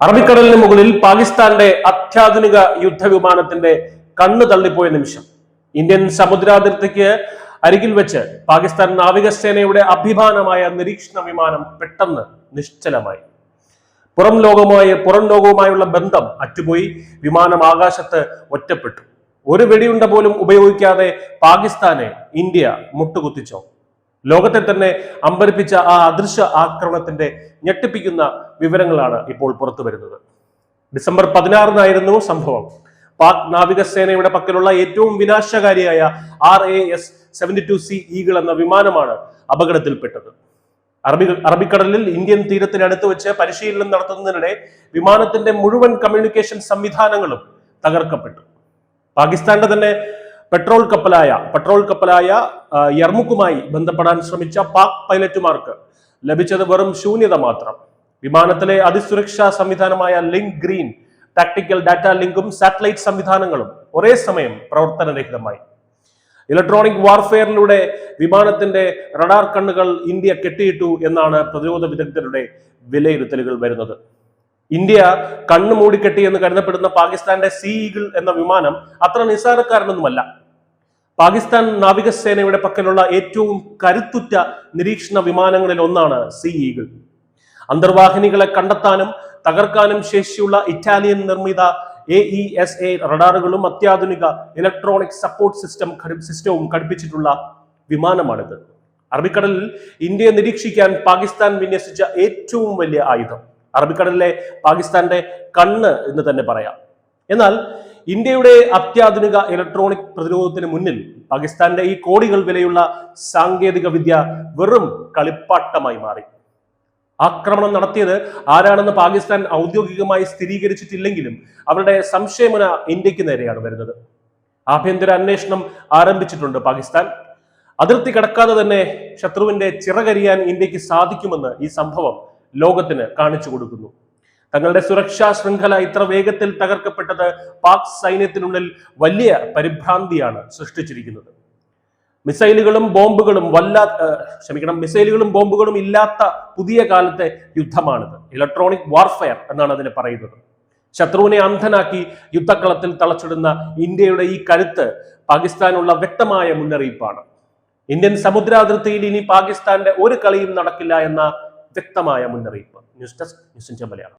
അറബിക്കടലിന് മുകളിൽ പാകിസ്ഥാന്റെ അത്യാധുനിക യുദ്ധവിമാനത്തിന്റെ കണ്ണ് തള്ളിപ്പോയ നിമിഷം. ഇന്ത്യൻ സമുദ്രാതിർത്തിക്ക് അരികിൽ വെച്ച് പാകിസ്ഥാൻ നാവികസേനയുടെ അഭിമാനമായ നിരീക്ഷണ വിമാനം പെട്ടെന്ന് നിശ്ചലമായി. പുറം ലോകവുമായുള്ള ബന്ധം അറ്റുപോയി. വിമാനം ആകാശത്ത് ഒറ്റപ്പെട്ടു. ഒരു വെടിയുണ്ട പോലും ഉപയോഗിക്കാതെ പാകിസ്ഥാനെ ഇന്ത്യ മുട്ടുകുത്തിച്ചോ? ലോകത്തെ തന്നെ അമ്പരപ്പിച്ച ആ അദൃശ്യ ആക്രമണത്തിന്റെ ഞെട്ടിപ്പിക്കുന്ന വിവരങ്ങളാണ് ഇപ്പോൾ പുറത്തു വരുന്നത്. ഡിസംബർ 16 സംഭവം. പാക് നാവികസേനയുടെ പക്കലുള്ള ഏറ്റവും വിനാശകാരിയായ RAS 72C ഈഗിൾ എന്ന വിമാനമാണ് അപകടത്തിൽപ്പെട്ടത്. അറബിക്കടലിൽ ഇന്ത്യൻ തീരത്തിനടുത്ത് വെച്ച് പരിശീലനം നടത്തുന്നതിനിടെ വിമാനത്തിന്റെ മുഴുവൻ കമ്മ്യൂണിക്കേഷൻ സംവിധാനങ്ങളും തകർക്കപ്പെട്ടു. പാകിസ്ഥാന്റെ തന്നെ പെട്രോൾ കപ്പലായ യർമുക്കുമായി ബന്ധപ്പെടാൻ ശ്രമിച്ച പാക് പൈലറ്റുമാർക്ക് ലഭിച്ചത് വെറും ശൂന്യത മാത്രം. വിമാനത്തിലെ അതിസുരക്ഷാ സംവിധാനമായ ലിങ്ക് ഗ്രീൻ, ടാക്ടിക്കൽ ഡാറ്റ ലിങ്കും സാറ്റലൈറ്റ് സംവിധാനങ്ങളും ഒരേ സമയം പ്രവർത്തനരഹിതമായി. ഇലക്ട്രോണിക് വാർഫെയറിലൂടെ വിമാനത്തിന്റെ റഡാർ കണ്ണുകൾ ഇന്ത്യ കെട്ടിയിട്ടു എന്നാണ് പ്രതിരോധ വിദഗ്ധരുടെ വിലയിരുത്തലുകൾ വരുന്നത്. ഇന്ത്യ കണ്ണു മൂടിക്കെട്ടി എന്ന് കരുതപ്പെടുന്ന പാകിസ്ഥാന്റെ സീ ഈഗിൾ എന്ന വിമാനം അത്ര നിസ്സാരക്കാരനൊന്നുമല്ല. പാകിസ്ഥാൻ നാവികസേനയുടെ പക്കലുള്ള ഏറ്റവും കരുത്തുറ്റ നിരീക്ഷണ വിമാനങ്ങളിൽ ഒന്നാണ് സീ ഈഗിൾ. അന്തർവാഹിനികളെ കണ്ടെത്താനും തകർക്കാനും ശേഷിയുള്ള ഇറ്റാലിയൻ നിർമ്മിത AESA റഡാറുകളും അത്യാധുനിക ഇലക്ട്രോണിക് സപ്പോർട്ട് സിസ്റ്റവും ഘടിപ്പിച്ചിട്ടുള്ള വിമാനമാണിത്. അറബിക്കടലിൽ ഇന്ത്യയെ നിരീക്ഷിക്കാൻ പാകിസ്ഥാൻ വിന്യസിച്ച ഏറ്റവും വലിയ ആയുധം. അറബിക്കടലിലെ പാകിസ്ഥാന്റെ കണ്ണ് എന്ന് തന്നെ പറയാം. എന്നാൽ ഇന്ത്യയുടെ അത്യാധുനിക ഇലക്ട്രോണിക് പ്രതിരോധത്തിന് മുന്നിൽ പാകിസ്ഥാന്റെ ഈ കോടികൾ വിലയുള്ള സാങ്കേതിക വിദ്യ വെറും കളിപ്പാട്ടമായി മാറി. ആക്രമണം നടത്തിയത് ആരാണെന്ന് പാകിസ്ഥാൻ ഔദ്യോഗികമായി സ്ഥിരീകരിച്ചിട്ടില്ലെങ്കിലും അവരുടെ സംശയമുന ഇന്ത്യക്ക് നേരെയാണ് വരുന്നത്. ആഭ്യന്തര അന്വേഷണം ആരംഭിച്ചിട്ടുണ്ട് പാകിസ്ഥാൻ. അതിർത്തി കടക്കാതെ തന്നെ ശത്രുവിന്റെ ചിറകരിയാൻ ഇന്ത്യക്ക് സാധിക്കുമെന്ന് ഈ സംഭവം ലോകത്തിന് കാണിച്ചു കൊടുക്കുന്നു. തങ്ങളുടെ സുരക്ഷാ ശൃംഖല ഇത്ര വേഗത്തിൽ തകർക്കപ്പെട്ടത് പാക് സൈന്യത്തിനുള്ളിൽ വലിയ പരിഭ്രാന്തിയാണ് സൃഷ്ടിച്ചിരിക്കുന്നത്. മിസൈലുകളും ബോംബുകളും ഇല്ലാത്ത പുതിയ കാലത്തെ യുദ്ധമാണിത്. ഇലക്ട്രോണിക് വാർഫെയർ എന്നാണ് അതിനെ പറയുന്നത്. ശത്രുവിനെ അന്ധനാക്കി യുദ്ധക്കളത്തിൽ തളച്ചിടുന്ന ഇന്ത്യയുടെ ഈ കരുത്ത് പാകിസ്ഥാനുള്ള വ്യക്തമായ മുന്നറിയിപ്പാണ്. ഇന്ത്യൻ സമുദ്രാതിർത്തിയിൽ ഇനി പാകിസ്ഥാന്റെ ഒരു കളിയും നടക്കില്ല എന്ന വ്യക്തമായ മുന്നറിയിപ്പ്. News desk news India Malayalam.